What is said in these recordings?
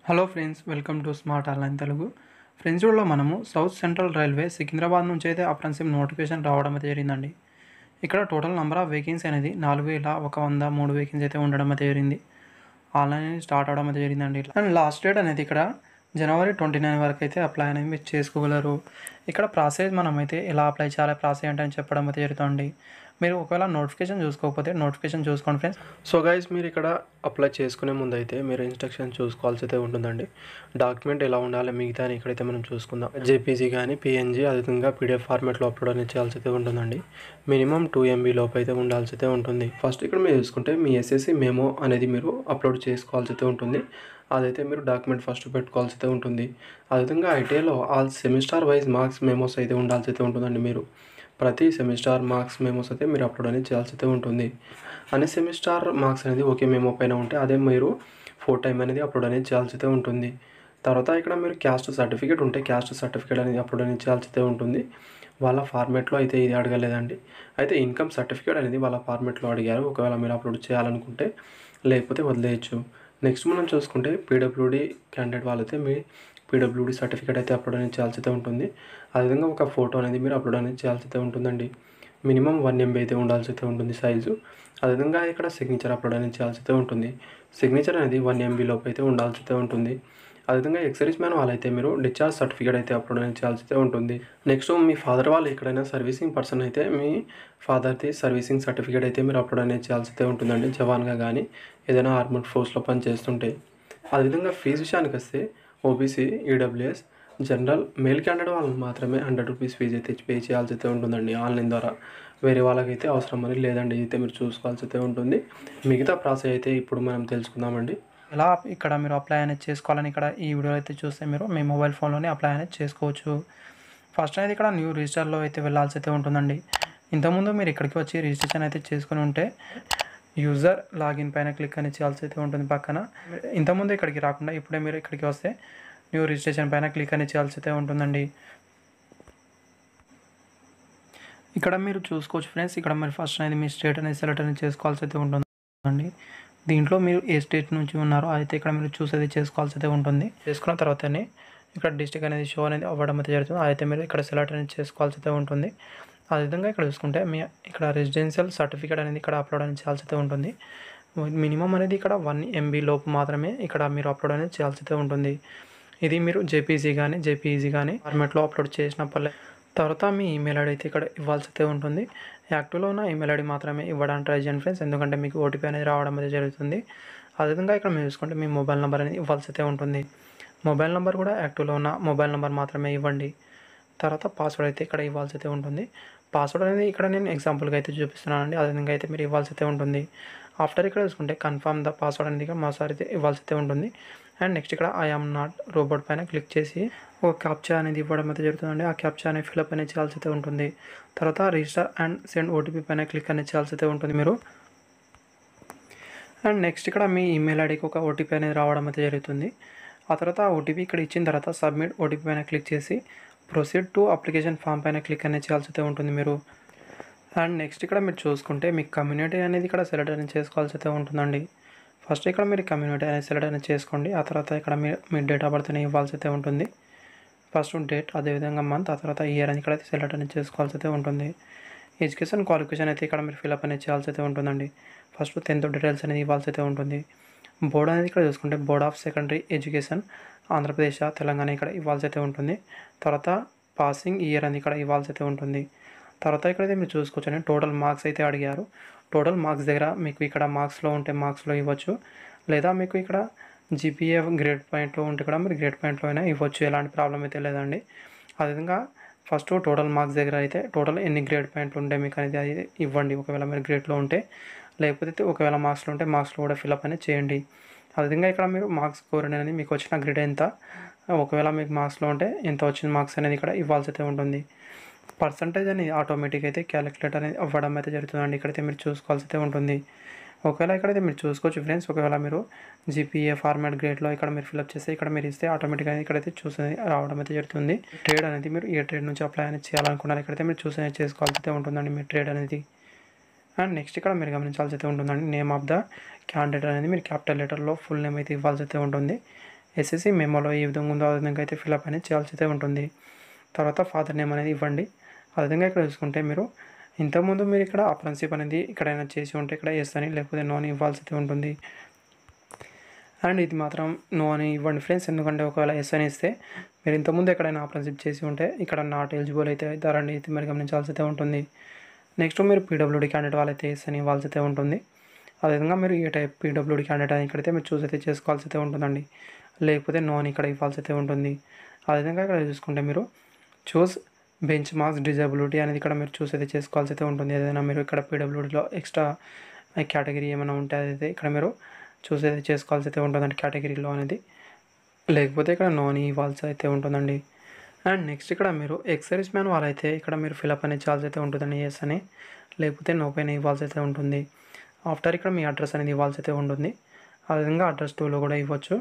Hello friends, welcome to smart online Telugu. Friends, వీడియోలో మనము south central railway Secunderabad నుంచి అయితే అప్రెంటిస్‌షిప్ నోటిఫికేషన్ రావడం అయితే జరిగిందండి. ఇక్కడ టోటల్ నెంబర్ ఆఫ్ వేకెన్సీ అనేది 4103 వేకెన్సీ అయితే ఉండడం అయితే జరిగింది. ఆన్లైన్ అనేది స్టార్ట్ అవడం అయితే జరిగిందండి. అండ్ లాస్ట్ డేట్ అనేది ఇక్కడ జనవరి 29 వరకు అయితే అప్లై అనేది మీరు చేసుకోగలరు. ఇక్కడ ప్రాసెస్ మనమైతే ఎలా అప్లై చేయాలి, ప్రాసెస్ ఏంటని చెప్పడం అయితే జరుగుతుంది. మీరు ఒకవేళ నోటిఫికేషన్ చూసుకోకపోతే నోటిఫికేషన్ చూసుకోండి ఫ్రెండ్స్. సో గైస్, మీరు ఇక్కడ అప్లై చేసుకునే ముందు అయితే మీరు ఇన్స్ట్రక్షన్ చూసుకోవాల్సి అయితే ఉంటుందండి. డాక్యుమెంట్ ఎలా ఉండాలి మిగతా ఇక్కడైతే మనం చూసుకుందాం. జేపీజీ కానీ పిఎన్జీ అదేవిధంగా పీడిఎఫ్ ఫార్మాట్లో అప్లోడ్ అనేది చేయాల్సి అయితే ఉంటుందండి. మినిమం 2 MB లోపు అయితే ఉండాల్సి అయితే ఉంటుంది. ఫస్ట్ ఇక్కడ మీరు చూసుకుంటే మీ ఎస్ఎస్సి మెమో అనేది మీరు అప్లోడ్ చేసుకోవాల్సి అయితే ఉంటుంది. అదైతే మీరు డాక్యుమెంట్ ఫస్ట్ పెట్టుకోవాల్సి అయితే ఉంటుంది. అదేవిధంగా ఐటీఐలో all semester wise marks memos అయితే ఉండాల్సి అయితే ఉంటుందండి. మీరు ప్రతి సెమిస్టర్ మార్క్స్ మెమోస్ అయితే మీరు అప్లోడ్ అనేది చేయాల్సి అయితే ఉంటుంది. అన్ని సెమిస్టర్ మార్క్స్ అనేది ఒకే మెమో పైన ఉంటే అదే మీరు 4 టైమ్ అనేది అప్లోడ్ అనేది చేయాల్సి అయితే ఉంటుంది. తర్వాత ఇక్కడ మీరు క్యాస్ట్ సర్టిఫికేట్ ఉంటే క్యాస్ట్ సర్టిఫికేట్ అనేది అప్లోడ్ అనేది చేయాల్సి అయితే ఉంటుంది. వాళ్ళ ఫార్మేట్లో అయితే ఇది అడగలేదండి. అయితే ఇన్కమ్ సర్టిఫికేట్ అనేది వాళ్ళ ఫార్మేట్లో అడిగారు. ఒకవేళ మీరు అప్లోడ్ చేయాలనుకుంటే, లేకపోతే వదిలేయచ్చు. నెక్స్ట్ మనం చూసుకుంటే పీడబ్ల్యూడీ క్యాండిడేట్ వాళ్ళైతే మీ పీడబ్ల్యూడీ సర్టిఫికేట్ అయితే అప్లోడ్ అనేది చేయాల్సి అయితే ఉంటుంది. అదేవిధంగా ఒక ఫోటో అనేది మీరు అప్లోడ్ అనేది చేయాల్సి అయితే ఉంటుందండి. మినిమం 1 MB అయితే ఉండాల్సి అయితే ఉంటుంది సైజు. అదేవిధంగా ఇక్కడ సిగ్నేచర్ అప్లోడ్ అనేది చేయాల్సి అయితే ఉంటుంది. సిగ్నేచర్ అనేది 1 MB లోపు అయితే ఉండాల్సి అయితే ఉంటుంది. అదేవిధంగా ఎక్సర్వీస్ మ్యాన్ వాళ్ళైతే మీరు డిశ్చార్జ్ సర్టిఫికేట్ అయితే అప్లోడ్ అనేది చేయాల్సి అయితే ఉంటుంది. నెక్స్ట్ మీ ఫాదర్ వాళ్ళు ఎక్కడైనా సర్వీసింగ్ పర్సన్ అయితే మీ ఫాదర్ది సర్వీసింగ్ సర్టిఫికేట్ అయితే మీరు అప్లోడ్ అనేది చేయాల్సి అయితే ఉంటుందండి. జవాన్గా కానీ ఏదైనా ఆర్మడ్ ఫోర్స్లో పనిచేస్తుంటే. అదేవిధంగా ఫీజు విషయానికి వస్తే OBC, EWS, general male candidate వాళ్ళకి మాత్రమే 100 రూపీస్ ఫీజు అయితే పే చేయాల్సి అయితే ఉంటుందండి ఆన్లైన్ ద్వారా. వేరే వాళ్ళకైతే అవసరం అని లేదండి. అయితే మీరు చూసుకోవాల్సి అయితే ఉంటుంది. మిగతా ప్రాసెస్ అయితే ఇప్పుడు మనం తెలుసుకుందామండి. ఎలా ఇక్కడ మీరు అప్లై అనేది చేసుకోవాలని ఇక్కడ ఈ వీడియో అయితే చూస్తే మీరు మీ మొబైల్ ఫోన్లోనే అప్లై అనేది చేసుకోవచ్చు. ఫస్ట్ అనేది ఇక్కడ న్యూ రిజిస్టర్లో అయితే వెళ్ళాల్సి అయితే ఉంటుందండి. ఇంతకుముందు మీరు ఇక్కడికి వచ్చి రిజిస్ట్రేషన్ అయితే చేసుకుని ఉంటే యూజర్ లాగిన్ పైన క్లిక్ అనేది చేయాల్సి అయితే ఉంటుంది పక్కన. ఇంతకుముందు ఇక్కడికి రాకుండా ఇప్పుడే మీరు ఇక్కడికి వస్తే న్యూ రిజిస్ట్రేషన్ పైన క్లిక్ అనేది చేయాల్సి అయితే ఉంటుందండి. ఇక్కడ మీరు చూసుకోవచ్చు ఫ్రెండ్స్, ఇక్కడ మీరు ఫస్ట్ అనేది మీ స్టేట్ అనేది సెలెక్ట్ అనేది చేసుకోవాల్సి అయితే ఉంటుందండి. దీంట్లో మీరు ఏ స్టేట్ నుంచి ఉన్నారో అయితే ఇక్కడ మీరు చూసేది చేసుకోవాల్సి అయితే ఉంటుంది. చేసుకున్న తర్వాతనే ఇక్కడ డిస్ట్రిక్ట్ అనేది షో అనేది అవ్వడం అయితే జరుగుతుంది. అయితే మీరు ఇక్కడ సెలెక్ట్ అనేది చేసుకోవాల్సి అయితే ఉంటుంది. అదేవిధంగా ఇక్కడ చూసుకుంటే మీ ఇక్కడ రెసిడెన్షియల్ సర్టిఫికేట్ అనేది ఇక్కడ అప్లోడ్ అనేది చేయాల్సి అయితే ఉంటుంది. మినిమం అనేది ఇక్కడ 1 MB లోపు మాత్రమే ఇక్కడ మీరు అప్లోడ్ అనేది చేయాల్సి అయితే ఉంటుంది. ఇది మీరు జేపీజీ కానీ జేపీఈజీ కానీ ఫార్మాట్లో అప్లోడ్ చేసినప్పుడే. తర్వాత మీ ఈమెయిల్ ఐడి అయితే ఇక్కడ ఇవ్వాల్సి అయితే ఉంటుంది. యాక్టివ్లో ఉన్న ఈమెయిల్ ఐడి మాత్రమే ఇవ్వడానికి ట్రై చేయండి ఫ్రెండ్స్, ఎందుకంటే మీకు ఓటీపీ అనేది రావడం అయితే జరుగుతుంది. అదేవిధంగా ఇక్కడ మీరు చూసుకుంటే మీ మొబైల్ నెంబర్ అనేది ఇవ్వాల్సి అయితే ఉంటుంది. మొబైల్ నెంబర్ కూడా యాక్టివ్లో ఉన్న మొబైల్ నెంబర్ మాత్రమే ఇవ్వండి. తర్వాత పాస్వర్డ్ అయితే ఇక్కడ ఇవ్వాల్సి అయితే ఉంటుంది. పాస్వర్డ్ అనేది ఇక్కడ నేను ఎగ్జాంపుల్గా అయితే చూపిస్తున్నానండి. అదేవిధంగా అయితే మీరు ఇవ్వాల్సి అయితే ఉంటుంది. ఆఫ్టర్ ఇక్కడ చూసుకుంటే కన్ఫర్మ్ ద పాస్వర్డ్ అనేది ఇక్కడ మరోసారి అయితే ఇవ్వాల్సి అయితే ఉంటుంది. అండ్ నెక్స్ట్ ఇక్కడ ఐ ఆమ్ నాట్ రోబోట్ పైన క్లిక్ చేసి ఒక క్యాప్చా అనేది ఇవ్వడం అయితే జరుగుతుందండి. ఆ క్యాప్చా అనేది ఫిల్అప్ అనేది చేయాల్సి అయితే ఉంటుంది. తర్వాత రిజిస్టర్ అండ్ సెండ్ ఓటీపీ పైన క్లిక్ అనేది చేయాల్సి అయితే ఉంటుంది మీరు. అండ్ నెక్స్ట్ ఇక్కడ మీ ఈమెయిల్ ఐడికి ఒక ఓటీపీ అనేది రావడం అయితే జరుగుతుంది. ఆ తర్వాత ఓటీపీ ఇక్కడ ఇచ్చిన తర్వాత సబ్మిట్ ఓటీపీ పైన క్లిక్ చేసి ప్రొసీడ్ టు అప్లికేషన్ ఫామ్ పైన క్లిక్ అనేది చేయాల్సి అయితే ఉంటుంది మీరు. అండ్ నెక్స్ట్ ఇక్కడ మీరు చూసుకుంటే మీ కమ్యూనిటీ అనేది ఇక్కడ సెలెక్ట్ అనేది చేసుకోవాల్సి అయితే ఉంటుందండి. ఫస్ట్ ఇక్కడ మీరు కమ్యూనిటీ అనేది సెలెక్ట్ అనేది చేసుకోండి. ఆ తర్వాత ఇక్కడ మీ డేట్ ఆఫ్ బర్త్ అనేది ఇవ్వాల్సి అయితే ఉంటుంది. ఫస్ట్ డేట్, అదేవిధంగా మంత్, ఆ తర్వాత ఇయర్ అని ఇక్కడ అయితే సెలెక్ట్ అనేది చేసుకోవాల్సి అయితే ఉంటుంది. ఎడ్యుకేషన్ క్వాలిఫికేషన్ అయితే ఇక్కడ మీరు ఫిల్అప్ అనేది చేయాల్సి అయితే ఉంటుందండి. ఫస్ట్ 10th డీటెయిల్స్ అనేది ఇవ్వాల్సి అయితే ఉంటుంది. బోర్డ్ అనేది ఇక్కడ చూసుకుంటే board of secondary education Andhra Pradesh, Telangana ఇక్కడ ఇవ్వాల్సి అయితే ఉంటుంది. తర్వాత పాసింగ్ ఇయర్ అని ఇక్కడ ఇవ్వాల్సి అయితే ఉంటుంది. తర్వాత ఇక్కడైతే మీరు చూసుకోవచ్చు టోటల్ మార్క్స్ అయితే అడిగారు. టోటల్ మార్క్స్ దగ్గర మీకు ఇక్కడ మార్క్స్లో ఉంటే మార్క్స్లో ఇవ్వచ్చు, లేదా మీకు ఇక్కడ జీపీఏ గ్రేడ్ పాయింట్లో ఉంటే కూడా మీరు గ్రేడ్ పాయింట్లో అయినా ఇవ్వచ్చు. ఎలాంటి ప్రాబ్లం అయితే లేదండి. అదేవిధంగా ఫస్ట్ టోటల్ మార్క్స్ దగ్గర అయితే టోటల్ ఎన్ని గ్రేడ్ పాయింట్లు ఉంటే మీకు అనేది అది ఇవ్వండి. ఒకవేళ మీరు గ్రేడ్లో ఉంటే, లేకపోతే ఒకవేళ మార్క్స్లో ఉంటే మార్క్స్లో కూడా ఫిల్అప్ అనేది చేయండి. అదేవిధంగా ఇక్కడ మీరు మార్క్స్ స్కోర్ అనేది మీకు వచ్చిన గ్రేడ్ ఎంత, ఒకవేళ మీకు మార్క్స్లో ఉంటే ఎంత వచ్చిన మార్క్స్ అనేది ఇక్కడ ఇవ్వాల్సి అయితే ఉంటుంది. పర్సంటేజ్ అనేది ఆటోమేటిక్ అయితే క్యాలిక్యులేట్ అనేది అవ్వడం అయితే జరుగుతుందండి. ఇక్కడైతే మీరు చూసుకోవాల్సి అయితే ఉంటుంది. ఒకవేళ ఇక్కడైతే మీరు చూసుకోవచ్చు ఫ్రెండ్స్, ఒకవేళ మీరు జీపీఏ ఫార్మాట్ గ్రేడ్లో ఇక్కడ మీరు ఫిల్అప్ చేస్తే ఇక్కడ మీరు ఇస్తే ఆటోమేటిక్గా ఇక్కడైతే చూసి రావడం అయితే జరుగుతుంది. ట్రేడ్ అనేది మీరు ఏ ట్రేడ్ నుంచి అప్లై అనేది చేయాలనుకున్నారు ఇక్కడైతే మీరు చూసి చేసుకోవాల్సి అయితే ఉంటుందండి మీ ట్రేడ్ అనేది. అండ్ నెక్స్ట్ ఇక్కడ మీరు గమనించాల్సి అయితే ఉంటుందండి నేమ్ ఆఫ్ ద క్యాండిడేట్ అనేది మీరు క్యాపిటల్ లెటర్లో ఫుల్ నేమ్ అయితే ఇవ్వాల్సి అయితే ఉంటుంది. ఎస్ఎస్సి మెమోలో ఏ విధంగా ఉందో ఆ విధంగా అయితే ఫిలప్ అనేది చేయాల్సి అయితే ఉంటుంది. తర్వాత ఫాదర్ నేమ్ అనేది ఇవ్వండి. అదేవిధంగా ఇక్కడ చూసుకుంటే మీరు ఇంతకుముందు మీరు ఇక్కడ అప్రెంటిస్‌షిప్ అనేది ఎక్కడైనా చేసి ఉంటే ఇక్కడ యెస్ అని లేకపోతే నో అని ఇవ్వాల్సి అయితే ఉంటుంది. అండ్ ఇది మాత్రం నో అని ఇవ్వండి ఫ్రెండ్స్. ఎందుకంటే ఒకవేళ యెస్ అని ఇస్తే మీరు ఇంతకుముందు ఎక్కడైనా అప్రెంటిస్‌షిప్ చేసి ఉంటే ఇక్కడ నాట్ ఎలిజిబుల్ అయితే అవుతారండి. ఇది మీరు గమనించాల్సి అయితే ఉంటుంది. నెక్స్ట్ మీరు పీడబ్ల్యూడీ క్యాండిడేట్ వాళ్ళైతే యెస్ అని ఇవ్వాల్సి అయితే ఉంటుంది. అదేవిధంగా మీరు ఏ టైప్ పీడబ్ల్యూడీ క్యాండిడేట్ అని ఇక్కడైతే మీరు చూస్ అయితే చేసుకోవాల్సి అయితే ఉంటుందండి. లేకపోతే నో అని ఇక్కడ ఇవ్వాల్సి అయితే ఉంటుంది. అదేవిధంగా ఇక్కడ చూసుకుంటే మీరు చూస్ బెంచ్ మార్క్స్ డిజబిలిటీ అనేది ఇక్కడ మీరు చూస్ అయితే చేసుకోవాల్సి అయితే ఉంటుంది. ఏదైనా మీరు ఇక్కడ పీడబ్ల్యూడీలో ఎక్స్ట్రా కేటగిరీ ఏమైనా ఉంటే అదైతే ఇక్కడ మీరు చూస్ అయితే చేసుకోవాల్సి అయితే ఉంటుందండి కేటగిరీలో అనేది. లేకపోతే ఇక్కడ నో అని ఇవ్వాల్సి అయితే ఉంటుందండి. అండ్ నెక్స్ట్ ఇక్కడ మీరు ఎక్స్ సర్వీస్ మ్యాన్ వాళ్ళైతే ఇక్కడ మీరు ఫిలప్ అనేది చేయాల్సి అయితే ఉంటుందండి. యెస్ అని లేకపోతే నో పైన ఇవ్వాల్సి అయితే ఉంటుంది. ఆఫ్టర్ ఇక్కడ మీ అడ్రస్ అనేది ఇవ్వాల్సి అయితే ఉంటుంది. అదేవిధంగా అడ్రస్ 2లో కూడా ఇవ్వచ్చు.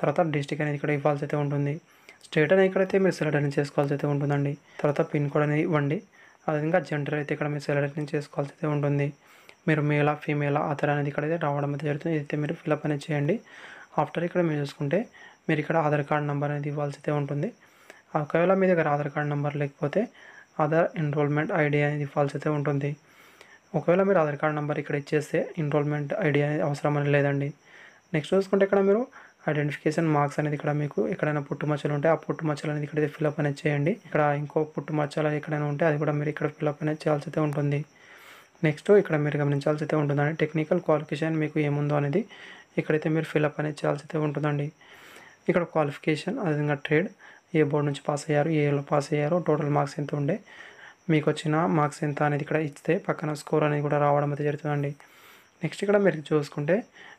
తర్వాత డిస్ట్రిక్ట్ అనేది ఇక్కడ ఇవ్వాల్సి అయితే ఉంటుంది. స్టేట్ అనేది ఇక్కడైతే మీరు సెలెక్ట్ అనేది చేసుకోవాల్సి అయితే ఉంటుందండి. తర్వాత పిన్ కోడ్ అనేది ఇవ్వండి. అదేవిధంగా జెండర్ అయితే ఇక్కడ మీరు సెలెక్ట్ అనేది చేసుకోవాల్సి అయితే ఉంటుంది. మీరు మేలా ఫీమేలా ఆధార్ అనేది ఇక్కడైతే రావడం అయితే జరుగుతుంది. ఇదైతే మీరు ఫిలప్ అనేది చేయండి. ఆఫ్టర్ ఇక్కడ మీరు చూసుకుంటే మీరు ఇక్కడ ఆధార్ కార్డ్ నెంబర్ అనేది ఇవ్వాల్సి అయితే ఉంటుంది. ఒకవేళ మీ దగ్గర ఆధార్ కార్డ్ నెంబర్ లేకపోతే ఆధార్ ఎన్రోల్మెంట్ ఐడి అనేది ఇవ్వాల్సి అయితే ఉంటుంది. ఒకవేళ మీరు ఆధార్ కార్డ్ నెంబర్ ఇక్కడ ఇచ్చేస్తే ఎన్రోల్మెంట్ ఐడి అనేది అవసరం అనేది లేదండి. నెక్స్ట్ చూసుకుంటే ఇక్కడ మీరు ఐడెంటిఫికేషన్ మార్క్స్ అనేది ఇక్కడ మీకు ఎక్కడైనా పుట్టుమచ్చలు ఉంటే ఆ పుట్టుమచ్చలు అనేది ఇక్కడ ఫిలప్ అనేది చేయండి. ఇక్కడ ఇంకో పుట్టుమచ్చలు ఎక్కడైనా ఉంటే అది కూడా మీరు ఇక్కడ ఫిలప్ అనేది చేయాల్సి అయితే ఉంటుంది. నెక్స్ట్ ఇక్కడ మీరు గమనించాల్సి అయితే ఉంటుందండి. టెక్నికల్ క్వాలిఫికేషన్ మీకు ఏముందో అనేది ఇక్కడైతే మీరు ఫిలప్ అనేది చేయాల్సి అయితే ఉంటుందండి. ఇక్కడ క్వాలిఫికేషన్ అదేవిధంగా ట్రేడ్ ఏ బోర్డు నుంచి పాస్ అయ్యారు, ఏ ఇయర్లో పాస్ అయ్యారు, టోటల్ మార్క్స్ ఎంత ఉండే, మీకు వచ్చిన మార్క్స్ ఎంత అనేది ఇక్కడ ఇస్తే పక్కన స్కోర్ అనేది కూడా రావడం అయితే జరుగుతుందండి. నెక్స్ట్ ఇక్కడ మీరు చూసుకుంటే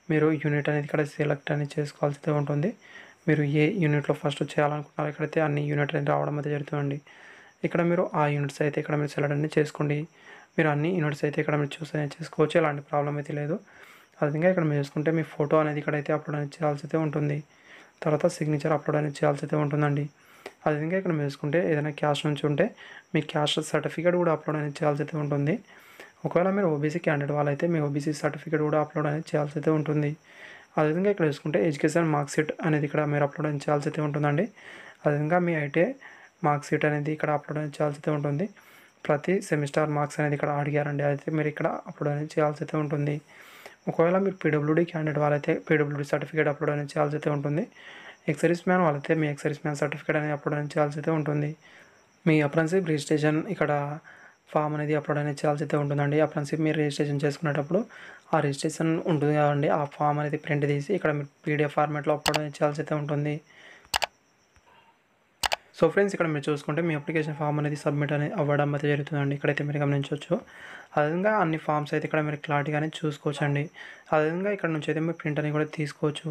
మీరు యూనిట్ అనేది ఇక్కడ సెలెక్ట్ అనేది చేసుకోవాల్సి అయితే ఉంటుంది. మీరు ఏ యూనిట్లో ఫస్ట్ చేయాలనుకుంటున్నారో ఇక్కడైతే అన్ని యూనిట్ అనేది రావడం అయితే జరుగుతుందండి. ఇక్కడ మీరు ఆ యూనిట్స్ అయితే ఇక్కడ మీరు సెలెక్ట్ అనేది చేసుకోండి. మీరు అన్ని యూనిట్స్ అయితే ఇక్కడ మీరు చూస్ అనేది చేసుకోవచ్చు. ఎలాంటి ప్రాబ్లం అయితే లేదు. అదేవిధంగా ఇక్కడ మీరు చూసుకుంటే మీ ఫోటో అనేది ఇక్కడైతే అప్లోడ్ అనేది చేయాల్సి అయితే ఉంటుంది. తర్వాత సిగ్నేచర్ అప్లోడ్ అనేది చేయాల్సి అయితే ఉంటుందండి. అదేవిధంగా ఇక్కడ మీరు చూసుకుంటే ఏదైనా క్యాస్ట్ నుంచి ఉంటే మీ క్యాస్ట్ సర్టిఫికేట్ కూడా అప్లోడ్ అనేది చేయాల్సి అయితే ఉంటుంది. ఒకవేళ మీరు ఓబీసీ క్యాండిడేట్ వాళ్ళైతే మీ ఓబీసీ సర్టిఫికేట్ కూడా అప్లోడ్ అనేది చేయాల్సి అయితే ఉంటుంది. అదేవిధంగా ఇక్కడ చూసుకుంటే ఎడ్యుకేషన్ మార్క్ షీట్ అనేది ఇక్కడ మీరు అప్లోడ్ అనేది చేయాల్సి అయితే ఉంటుందండి. అదేవిధంగా మీ ఐటీఐ మార్క్ షీట్ అనేది ఇక్కడ అప్లోడ్ అనేది చేయాల్సి అయితే ఉంటుంది. ప్రతి సెమిస్టర్ మార్క్స్ అనేది ఇక్కడ అడిగారండి. అయితే మీరు ఇక్కడ అప్లోడ్ అనేది చేయాల్సి అయితే ఉంటుంది. ఒకవేళ మీరు పీడబ్ల్యూడీ క్యాండిడేట్ వాళ్ళైతే పీడబ్ల్యూడీ సర్టిఫికేట్ అప్లోడ్ అనేది చేయాల్సి అయితే ఉంటుంది. ఎక్స్ సర్వీస్ మ్యాన్ వాళ్ళైతే మీ ఎక్స్ సర్వీస్ మ్యాన్ సర్టిఫికేట్ అనేది అప్లోడ్ అనేది చేయాల్సి అయితే ఉంటుంది. మీ అప్రెంటిస్‌షిప్ రిజిస్ట్రేషన్ ఇక్కడ ఫామ్ అనేది అప్లోడ్ అనేది చేయాల్సి అయితే ఉంటుందండి. అప్రెంటిస్‌షిప్ మీరు రిజిస్ట్రేషన్ చేసుకునేటప్పుడు ఆ రిజిస్ట్రేషన్ ఉంటుంది కదండి, ఆ ఫామ్ అనేది ప్రింట్ తీసి ఇక్కడ మీరు పీడిఎఫ్ ఫార్మాట్లో అప్లోడ్ అనేది చేయాల్సి అయితే ఉంటుంది. సో ఫ్రెండ్స్ ఇక్కడ మీరు చూసుకుంటే మీ అప్లికేషన్ ఫామ్ అనేది సబ్మిట్ అనేది అవ్వడం అయితే జరుగుతుందండి. ఇక్కడైతే మీరు గమనించవచ్చు. అదేవిధంగా అన్ని ఫామ్స్ అయితే ఇక్కడ మీరు క్లారిటీగానే చూసుకోవచ్చు అండి. అదేవిధంగా ఇక్కడ నుంచి అయితే మీరు ప్రింట్ అనేది కూడా తీసుకోవచ్చు.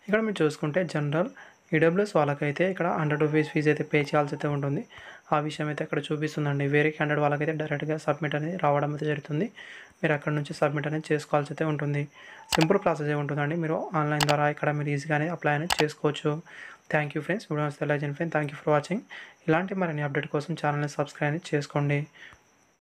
ఇక్కడ మీరు చూసుకుంటే జనరల్ ఈడబ్ల్యూఎస్ వాళ్ళకైతే ఇక్కడ 100 రూపీస్ ఫీజు అయితే పే చేయాల్సి అయితే ఉంటుంది. ఆ విషయం అయితే అక్కడ చూపిస్తుందండి. వేరే క్యాండిడేట్ వాళ్ళకైతే డైరెక్ట్గా సబ్మిట్ అనేది రావడం అయితే జరుగుతుంది. మీరు అక్కడ నుంచి సబ్మిట్ అనేది చేసుకోవాల్సి అయితే ఉంటుంది. సింపుల్ ప్రాసెస్ ఉంటుందండి. మీరు ఆన్లైన్ ద్వారా ఇక్కడ మీరు ఈజీగానే అప్లై అనేది చేసుకోవచ్చు. Thank you friends. వీడియో నచ్చితే లైక్ చేయండి friends. Thank you for watching. ఇలాంటి మరిన్ని అప్డేట్ కోసం ఛానల్ని సబ్స్క్రైబ్ చేసుకోండి.